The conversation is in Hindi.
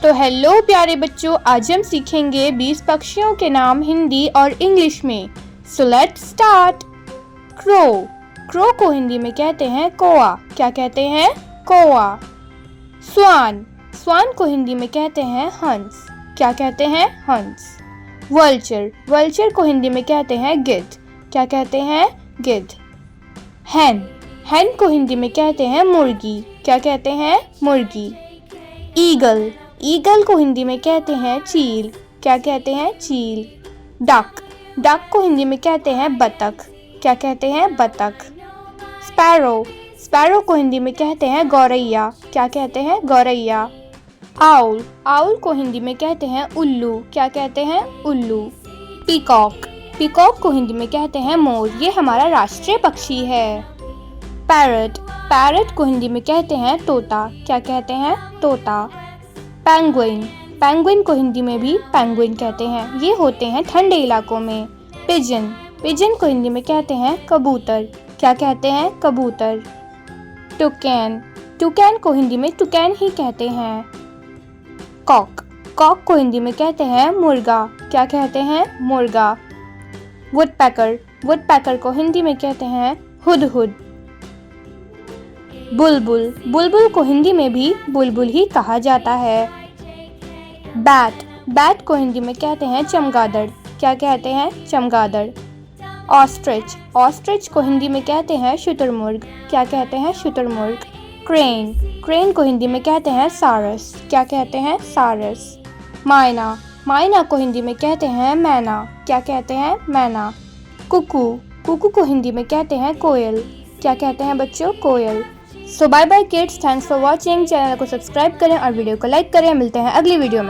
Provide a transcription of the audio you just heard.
तो हेलो प्यारे बच्चों, आज हम सीखेंगे 20 पक्षियों के नाम हिंदी और इंग्लिश में। So let's start. Crow, crow को हिंदी में कहते हैं कौआ। क्या कहते हैं? कौआ। स्वान, स्वान को हिंदी में कहते हैं हंस। क्या कहते हैं? हंस। वल्चर, वल्चर को हिंदी में कहते हैं गिद्ध। क्या कहते हैं? गिद्ध। हैन, हैन को हिंदी में कहते हैं मुर्गी। क्या कहते हैं? मुर्गी। ईगल, ईगल को हिंदी में कहते हैं चील। क्या कहते हैं? चील। डक, डक को हिंदी में कहते हैं बतख। क्या कहते हैं? बतख। स्पैरो, स्पैरो को हिंदी में कहते हैं गौरैया। क्या कहते हैं? गौरैया। आउल, आउल को हिंदी में कहते हैं उल्लू। क्या कहते हैं? उल्लू। पीकॉक, पीकॉक को हिंदी में कहते हैं मोर। ये हमारा राष्ट्रीय पक्षी है। पैरट, पैरट को हिंदी में कहते हैं तोता। क्या कहते हैं? तोता। पेंगुइन, पेंगुइन को हिंदी में भी पेंगुइन कहते हैं। ये होते हैं ठंडे इलाकों में। पिजन, पिजन को हिंदी में कहते हैं कबूतर। क्या कहते हैं? कबूतर। टुकैन, टुकैन को हिंदी में टुकैन ही कहते हैं। कॉक, कॉक को हिंदी में कहते हैं मुर्गा। क्या कहते हैं? मुर्गा। वुडपेकर, वुडपेकर को हिंदी में कहते हैं हुदहुद। बुलबुल, बुलबुल को हिंदी में भी बुलबुल ही कहा जाता है। बैट, बैट को हिंदी में कहते हैं चमगादड़। क्या कहते हैं? चमगादड़। ऑस्ट्रिच, ऑस्ट्रिच को हिंदी में कहते हैं शुतुरमुर्ग। क्या कहते हैं? शुतुरमुर्ग। क्रेन, क्रेन को हिंदी में कहते हैं सारस। क्या कहते हैं? सारस। मायना, मायना को हिंदी में कहते हैं मैना। क्या कहते हैं? मैना। कुकू, कुकू को हिंदी में कहते हैं कोयल। क्या कहते हैं बच्चों? कोयल। So bye bye kids, thanks for watching. Channel को सब्सक्राइब करें और वीडियो को लाइक करें। मिलते हैं अगली वीडियो में।